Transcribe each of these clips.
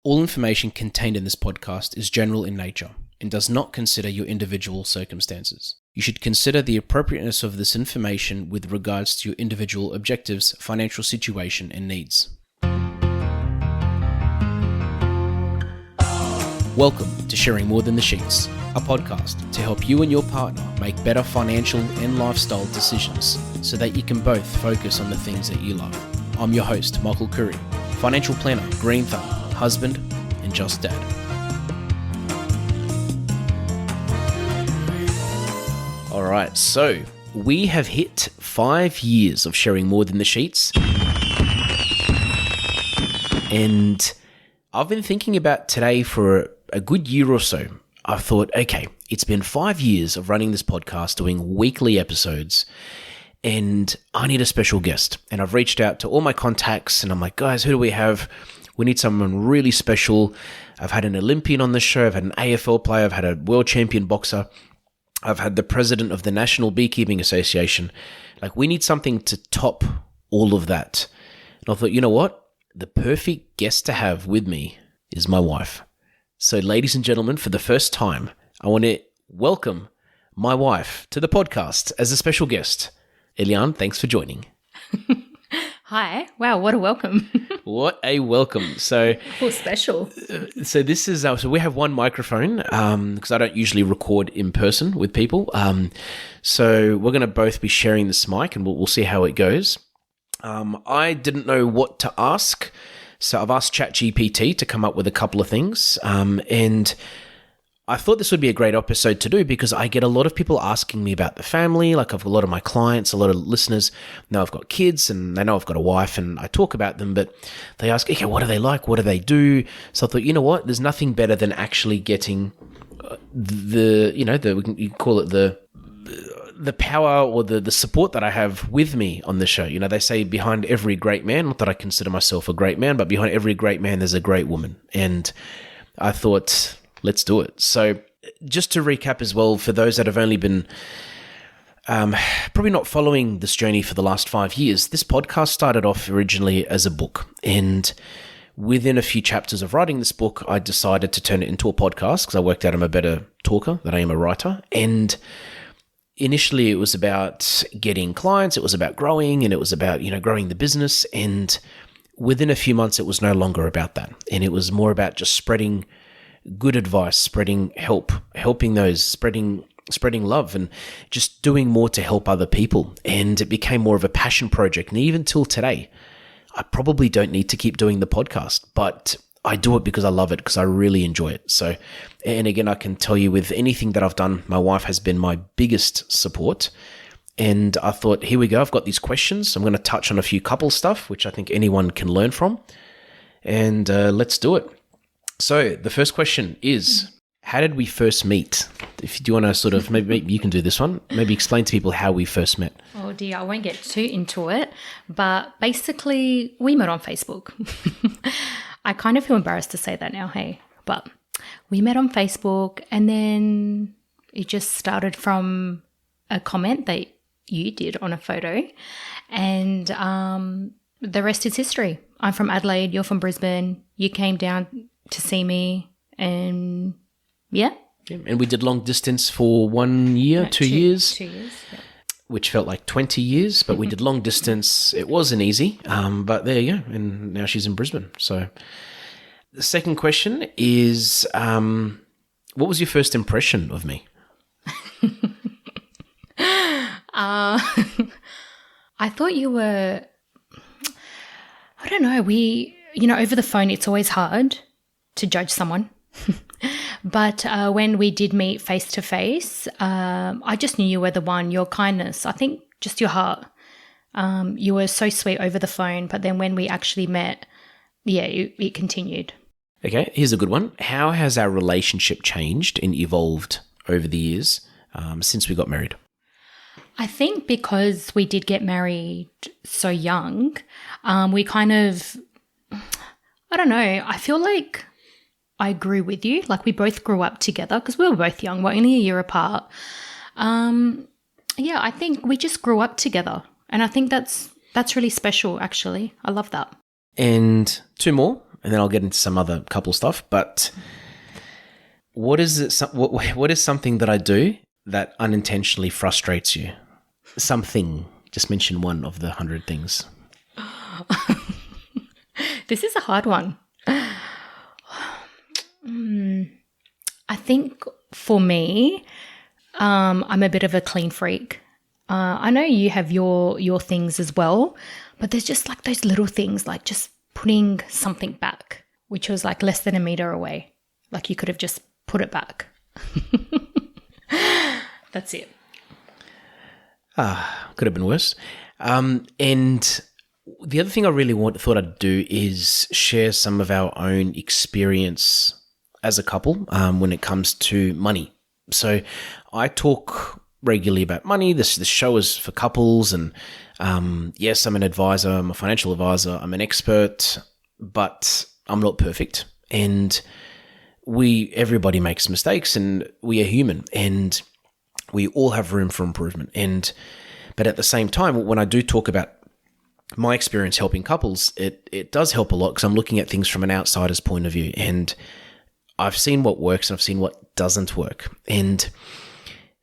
All information contained in this podcast is general in nature and does not consider your individual circumstances. You should consider the appropriateness of this information with regards to your individual objectives, financial situation, and needs. Welcome to Sharing More Than the Sheets, a podcast to help you and your partner make better financial and lifestyle decisions so that you can both focus on the things that you love. I'm your host, Michael Khouri, financial planner, green thumb, husband, and just dad. All right, so we have hit 5 years of sharing more than the sheets. And I've been thinking about today for a good year or so. I thought, okay, it's been 5 years of running this podcast, doing weekly episodes, and I need a special guest. And I've reached out to all my contacts and I'm like, guys, who do we have? We need someone really special. I've had an Olympian on the show. I've had an AFL player. I've had a world champion boxer. I've had the president of the National Beekeeping Association. Like, we need something to top all of that. And I thought, you know what? The perfect guest to have with me is my wife. So, ladies and gentlemen, for the first time, I want to welcome my wife to the podcast as a special guest. Elean, thanks for joining. Hi. Wow, what a welcome. What a welcome. So special. So this is, so we have one microphone because I don't usually record in person with people. So we're going to both be sharing this mic and we'll see how it goes. I didn't know what to ask. So I've asked ChatGPT to come up with a couple of things. And I thought this would be a great episode to do because I get a lot of people asking me about the family. Like, I've got a lot of my clients, a lot of listeners know I've got kids and they know I've got a wife and I talk about them, but they ask, okay, what do they like? What do they do? So I thought, you know what? There's nothing better than actually getting you can call it the power or the support that I have with me on the show. You know, they say behind every great man, not that I consider myself a great man, but behind every great man, there's a great woman. And I thought, let's do it. So just to recap as well, for those that have only been probably not following this journey for the last 5 years, this podcast started off originally as a book. And within a few chapters of writing this book, I decided to turn it into a podcast because I worked out I'm a better talker than I am a writer. And initially it was about getting clients, it was about growing, and it was about, growing the business. And within a few months, it was no longer about that. And it was more about just spreading good advice, spreading helping those, spreading love, and just doing more to help other people. And it became more of a passion project. And even till today, I probably don't need to keep doing the podcast, but I do it because I love it, because I really enjoy it. So, and again, I can tell you with anything that I've done, my wife has been my biggest support. And I thought, here we go. I've got these questions. I'm going to touch on a few couple stuff, which I think anyone can learn from. And let's do it. So the first question is, how did we first meet? Do you want to sort of, maybe you can do this one, maybe explain to people how we first met. Oh dear, I won't get too into it, but basically we met on Facebook. I kind of feel embarrassed to say that now, hey, but we met on Facebook and then it just started from a comment that you did on a photo, and the rest is history. I'm from Adelaide, you're from Brisbane, you came down to see me, and yeah. And we did long distance for 1 year, 2 years. 2 years, yeah. Which felt like 20 years, but we did long distance. It wasn't easy, but there you go. And now she's in Brisbane. So the second question is, what was your first impression of me? I thought you were, I don't know, over the phone, it's always hard to judge someone. But when we did meet face to face, I just knew you were the one. Your kindness, I think just your heart. You were so sweet over the phone, but then when we actually met, yeah, it continued. Okay, here's a good one. How has our relationship changed and evolved over the years since we got married? I think because we did get married so young, we kind of, I don't know, I feel like I grew with you. Like, we both grew up together because we were both young. We're only a year apart. Yeah, I think we just grew up together. And I think that's really special, actually. I love that. And two more. and then I'll get into some other couple stuff. But what is it? What is something that I do that unintentionally frustrates you? Something. Just mention one of the 100 things. This is a hard one. I think for me, I'm a bit of a clean freak. I know you have your things as well, but there's just like those little things, like just putting something back, which was like less than a meter away. Like you could have just put it back. That's it. Could have been worse. And the other thing I really thought I'd do is share some of our own experience as a couple when it comes to money. So I talk regularly about money. This show is for couples, and yes, I'm an advisor, I'm a financial advisor, I'm an expert, but I'm not perfect. And everybody makes mistakes, and we are human, and we all have room for improvement. But at the same time, when I do talk about my experience helping couples, it does help a lot because I'm looking at things from an outsider's point of view, and I've seen what works and I've seen what doesn't work. And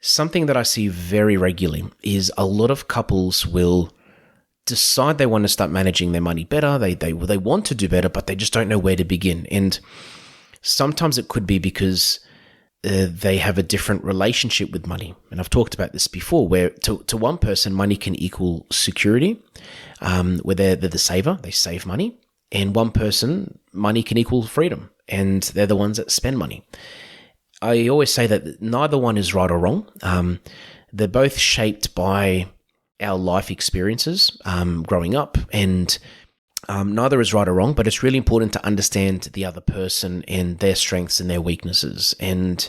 something that I see very regularly is a lot of couples will decide they want to start managing their money better. They want to do better, but they just don't know where to begin. And sometimes it could be because they have a different relationship with money. And I've talked about this before, where to one person, money can equal security, where they're the saver, they save money. And one person, money can equal freedom, and they're the ones that spend money. I always say that neither one is right or wrong. They're both shaped by our life experiences growing up, and neither is right or wrong, but it's really important to understand the other person and their strengths and their weaknesses. And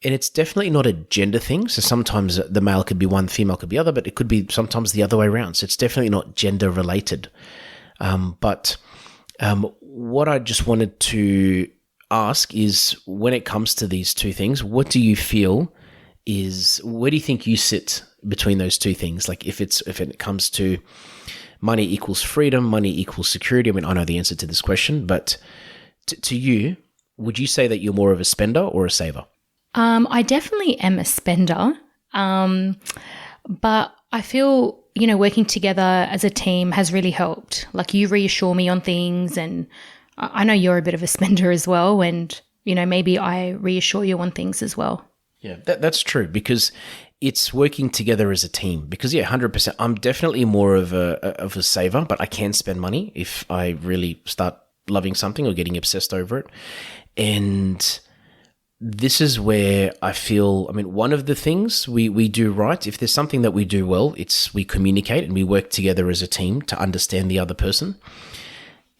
it's definitely not a gender thing. So sometimes the male could be one, female could be other, but it could be sometimes the other way around. So it's definitely not gender related. But what I just wanted to ask is, when it comes to these two things, what do you feel where do you think you sit between those two things? Like if it comes to money equals freedom, money equals security. I mean, I know the answer to this question, but to you, would you say that you're more of a spender or a saver? I definitely am a spender, but I feel, working together as a team has really helped. Like you reassure me on things, and I know you're a bit of a spender as well, and, maybe I reassure you on things as well. Yeah, that's true, because it's working together as a team. Because 100%, I'm definitely more of a saver, but I can spend money if I really start loving something or getting obsessed over it. And this is where I feel, one of the things we do right, if there's something that we do well, it's we communicate and we work together as a team to understand the other person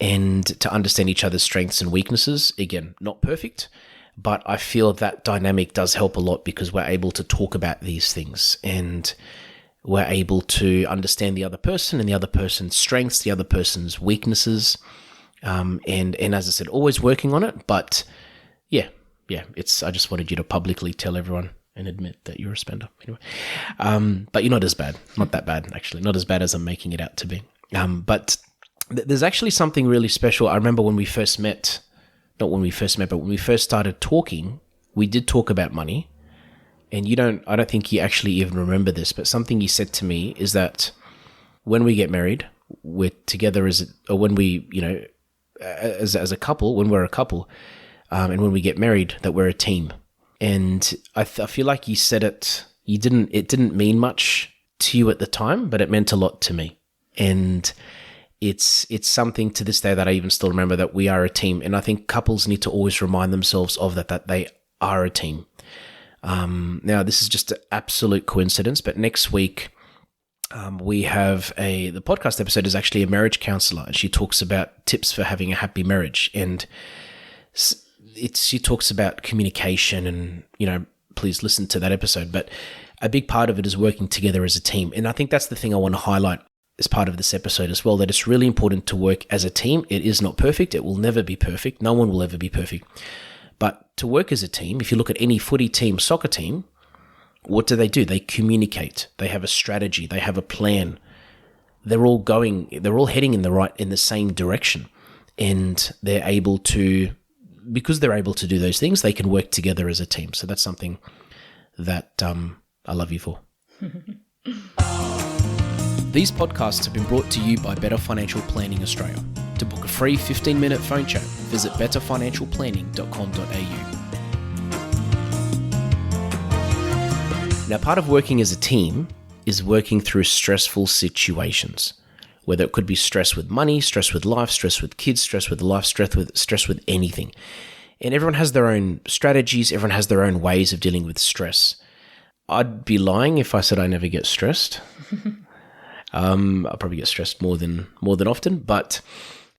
and to understand each other's strengths and weaknesses. Again, not perfect, but I feel that dynamic does help a lot because we're able to talk about these things and we're able to understand the other person and the other person's strengths, the other person's weaknesses. And as I said, always working on it. But yeah, I just wanted you to publicly tell everyone and admit that you're a spender. Anyway, but you're not as bad. Not that bad, actually. Not as bad as I'm making it out to be. But there's actually something really special. I remember when we first met, not when we first met, but when we first started talking, we did talk about money. And I don't think you actually even remember this, but something you said to me is that when we get married, we're together as a couple, when we're a couple, and when we get married, that we're a team. And I feel like you said it didn't mean much to you at the time, but it meant a lot to me. And it's something to this day that I even still remember, that we are a team. And I think couples need to always remind themselves of that they are a team. Now, this is just an absolute coincidence, but next week we have the podcast episode is actually a marriage counselor, and she talks about tips for having a happy marriage. And she talks about communication, and, please listen to that episode. But a big part of it is working together as a team. And I think that's the thing I want to highlight as part of this episode as well, that it's really important to work as a team. It is not perfect. It will never be perfect. No one will ever be perfect. But to work as a team, if you look at any footy team, soccer team, what do? They communicate. They have a strategy. They have a plan. They're all heading in the same direction. and they're able to, because they're able to do those things, they can work together as a team. So that's something that I love you for. These podcasts have been brought to you by Better Financial Planning Australia. To book a free 15-minute phone chat, visit betterfinancialplanning.com.au. Now, part of working as a team is working through stressful situations, whether it could be stress with money, stress with life, stress with kids, stress with life, stress with anything. And everyone has their own strategies. Everyone has their own ways of dealing with stress. I'd be lying if I said I never get stressed. I probably get stressed more than often. But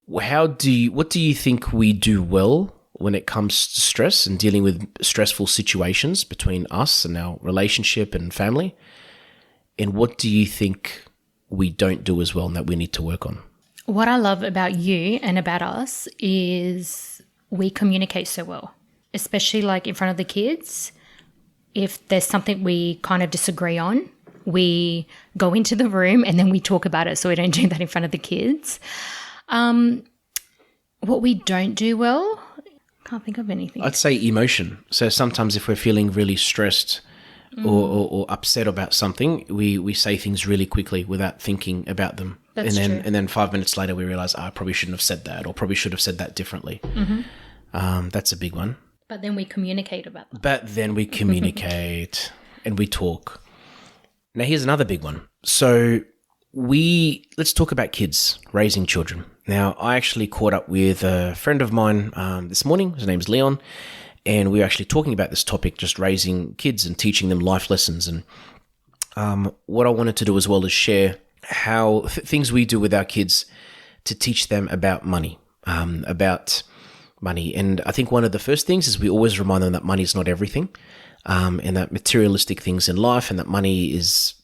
what do you think we do well when it comes to stress and dealing with stressful situations between us and our relationship and family? And what do you think we don't do as well and that we need to work on? What I love about you and about us is we communicate so well, especially like in front of the kids. If there's something we kind of disagree on, we go into the room and then we talk about it, so we don't do that in front of the kids. What we don't do well, can't think of anything. I'd say emotion. So sometimes if we're feeling really stressed or upset about something, we say things really quickly without thinking about them. That's true. And then 5 minutes later we realize, I probably shouldn't have said that, or probably should have said that differently. That's a big one. But then we communicate about that. But then we communicate and we talk. Now, here's another big one. So let's talk about kids, raising children. Now, I actually caught up with a friend of mine this morning. His name's Leon. And we were actually talking about this topic, just raising kids and teaching them life lessons. And what I wanted to do as well is share how things we do with our kids to teach them about money, And I think one of the first things is we always remind them that money is not everything, and that materialistic things in life, and that money it's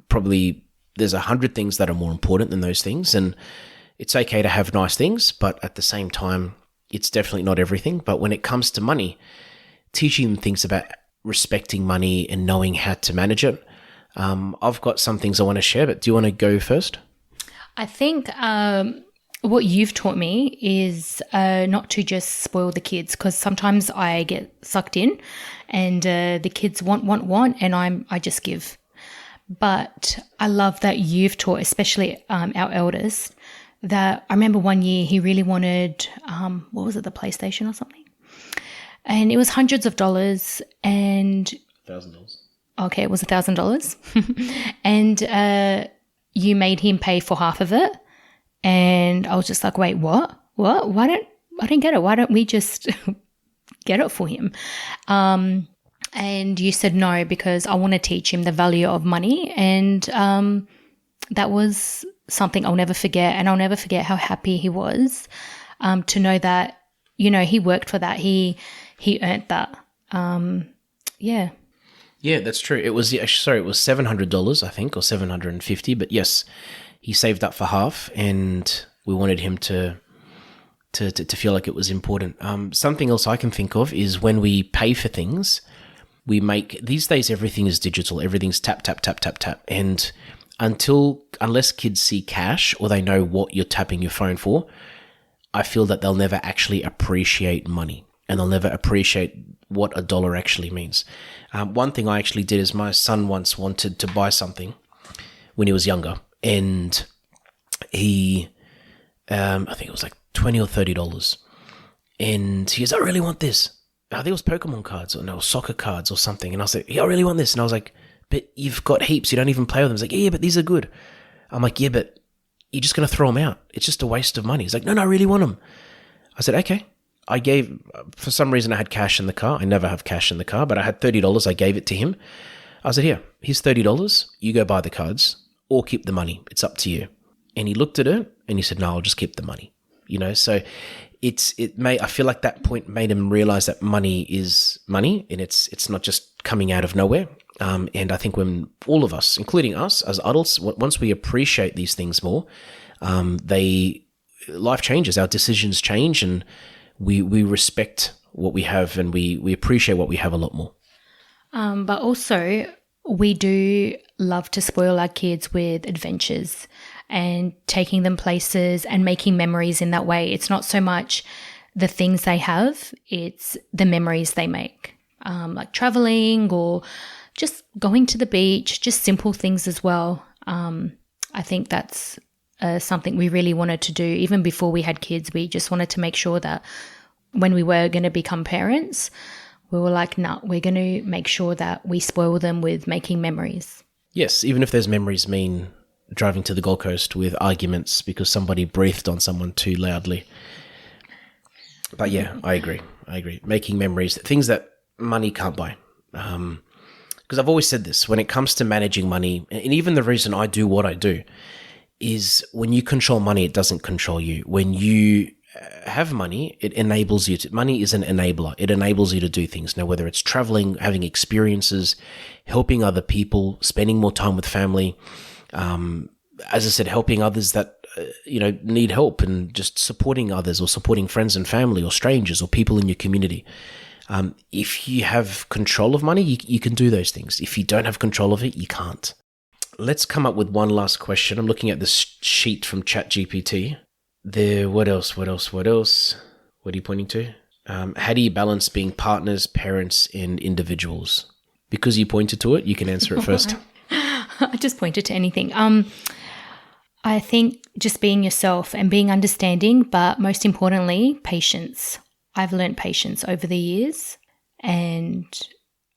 probably, there's 100 things that are more important than those things. And it's okay to have nice things, but at the same time, it's definitely not everything. But when it comes to money, teaching them things about respecting money and knowing how to manage it. I've got some things I want to share, but do you want to go first? I think what you've taught me is not to just spoil the kids, because sometimes I get sucked in and the kids want, and I just give. But I love that you've taught, especially our eldest, that I remember one year he really wanted, what was it, the PlayStation or something? And it was hundreds of dollars and... $1,000. Okay, it was $1,000. And you made him pay for half of it. And I was just like, wait, what? I don't get it. Why don't we just get it for him? And you said no, because I want to teach him the value of money. And that was something I'll never forget. And I'll never forget how happy he was to know that, he worked for that. He earned that. Yeah. Yeah, that's true. It was $700, I think, or $750. But yes, he saved up for half, and we wanted him to feel like it was important. Something else I can think of is when we pay for things, these days everything is digital. Everything's tap, tap, tap, tap, tap. And unless kids see cash or they know what you're tapping your phone for, I feel that they'll never actually appreciate money, and they'll never appreciate what a dollar actually means. One thing I actually did is my son once wanted to buy something when he was younger, and he, I think it was like $20 or $30, and he goes, I really want this. I think it was Pokemon cards or soccer cards or something, and I was like, yeah, I really want this. And I was like, but you've got heaps, you don't even play with them. He's like, yeah, but these are good. I'm like, yeah, but you're just going to throw them out. It's just a waste of money. He's like, no, I really want them. I said, okay. For some reason I had cash in the car. I never have cash in the car, but I had $30. I gave it to him. I said, here's $30. You go buy the cards or keep the money. It's up to you. And he looked at it and he said, no, I'll just keep the money. So I feel like that point made him realize that money is money, and it's not just coming out of nowhere. And I think when all of us, including us as adults, once we appreciate these things more, life changes, our decisions change, and we respect what we have, and we appreciate what we have a lot more. But also, we do love to spoil our kids with adventures. and taking them places and making memories in that way. It's not so much the things they have, it's the memories they make, like traveling or just going to the beach, just simple things as well. I think that's something we really wanted to do. Even before we had kids, we just wanted to make sure that when we were going to become parents, we were like, no, we're going to make sure that we spoil them with making memories. Yes, even if those memories mean driving to the Gold Coast with arguments because somebody breathed on someone too loudly. But yeah, I agree. Making memories, things that money can't buy. Because I've always said this, when it comes to managing money, and even the reason I do what I do, is when you control money, it doesn't control you. When you have money, it enables you to, money is an enabler. It enables you to do things. Now, whether it's traveling, having experiences, helping other people, spending more time with family, as I said, helping others that, need help, and just supporting others or supporting friends and family or strangers or people in your community. If you have control of money, you can do those things. If you don't have control of it, you can't. Let's come up with one last question. I'm looking at this sheet from ChatGPT. What else? What are you pointing to? How do you balance being partners, parents, and individuals? Because you pointed to it, you can answer it first. I just pointed to anything. I think just being yourself and being understanding, but most importantly, patience. I've learned patience over the years, and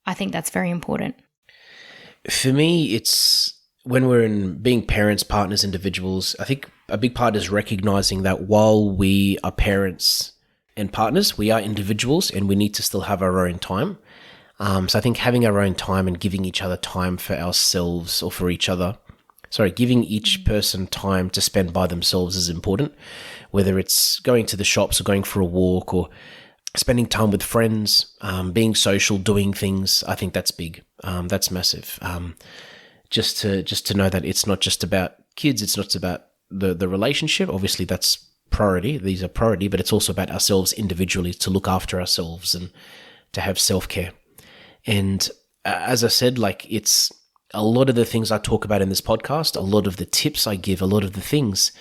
I think that's very important. For me, it's when we're in being parents, partners, individuals, I think a big part is recognizing that while we are parents and partners, we are individuals and we need to still have our own time. So I think having our own time and giving each other time for ourselves or for each other, giving each person time to spend by themselves is important, whether it's going to the shops or going for a walk or spending time with friends, being social, doing things. I think that's big. That's massive. Just to know that it's not just about kids, it's not about the relationship. Obviously, that's priority. These are priority, but it's also about ourselves individually, to look after ourselves and to have self-care. And as I said, it's a lot of the things I talk about in this podcast, a lot of the tips I give, a lot of the things,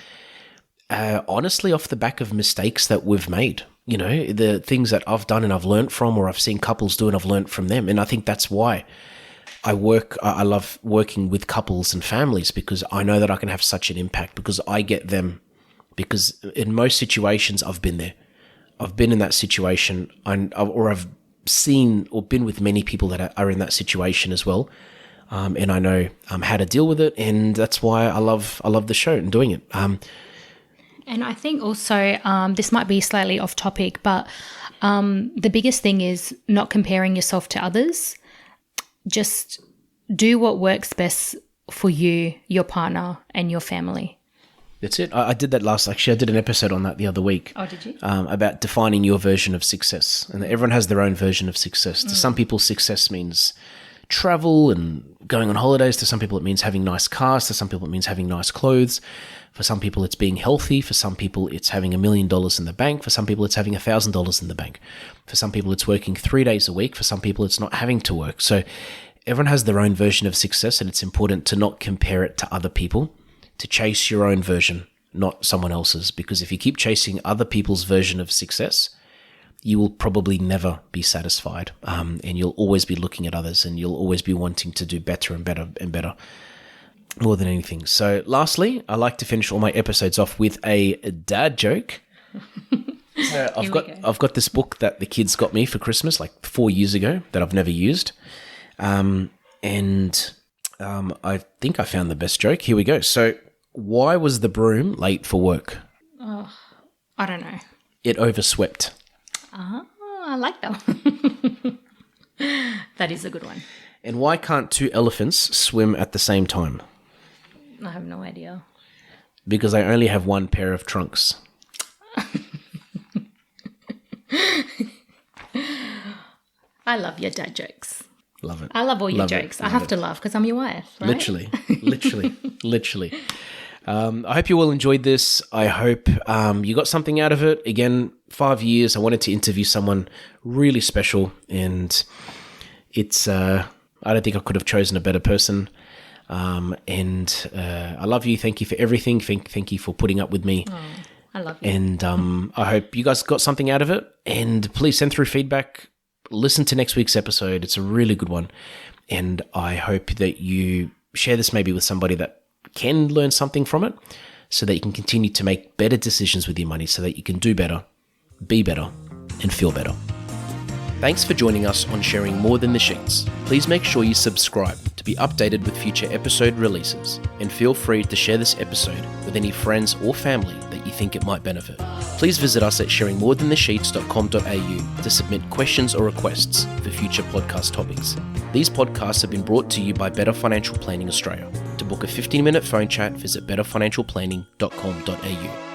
honestly, off the back of mistakes that we've made. The things that I've done and I've learned from, or I've seen couples do and I've learned from them. And I think that's why I love working with couples and families, because I know that I can have such an impact, because I get them, because in most situations I've been there. I've been in that situation, or I've seen or been with many people that are in that situation as well. And I know how to deal with it. And that's why I love the show and doing it. And I think also, this might be slightly off topic, but the biggest thing is not comparing yourself to others. Just do what works best for you, your partner, and your family. That's it. I did that I did an episode on that the other week. Oh, did you? About defining your version of success. And everyone has their own version of success. To some people, success means travel and going on holidays. To some people, it means having nice cars. To some people, it means having nice clothes. For some people, it's being healthy. For some people, it's having $1 million in the bank. For some people, it's having $1,000 in the bank. For some people, it's working 3 days a week. For some people, it's not having to work. So everyone has their own version of success, and it's important to not compare it to other people, to chase your own version, not someone else's. Because if you keep chasing other people's version of success, you will probably never be satisfied. And you'll always be looking at others, and you'll always be wanting to do better and better and better, more than anything. So lastly, I like to finish all my episodes off with a dad joke. So I've got this book that the kids got me for Christmas 4 years ago that I've never used. I think I found the best joke. Here we go. So why was the broom late for work? Oh, I don't know. It overswept. I like that one. That is a good one. And why can't two elephants swim at the same time? I have no idea. Because they only have one pair of trunks. I love your dad jokes. Love it. I love all your jokes. I have to laugh because I'm your wife, right? Literally. I hope you all enjoyed this. I hope you got something out of it. Again, 5 years. I wanted to interview someone really special, and it's I don't think I could have chosen a better person. I love you. Thank you for everything. Thank you for putting up with me. Oh, I love you. And I hope you guys got something out of it. And please send through feedback. Listen to next week's episode. It's a really good one. And I hope that you share this maybe with somebody that can learn something from it, so that you can continue to make better decisions with your money, so that you can do better, be better, and feel better. Thanks for joining us on Sharing More Than the Sheets. Please make sure you subscribe to be updated with future episode releases, and feel free to share this episode with any friends or family that you think it might benefit. Please visit us at sharingmorethanthesheets.com.au to submit questions or requests for future podcast topics. These podcasts have been brought to you by Better Financial Planning Australia. To book a 15-minute phone chat, visit betterfinancialplanning.com.au.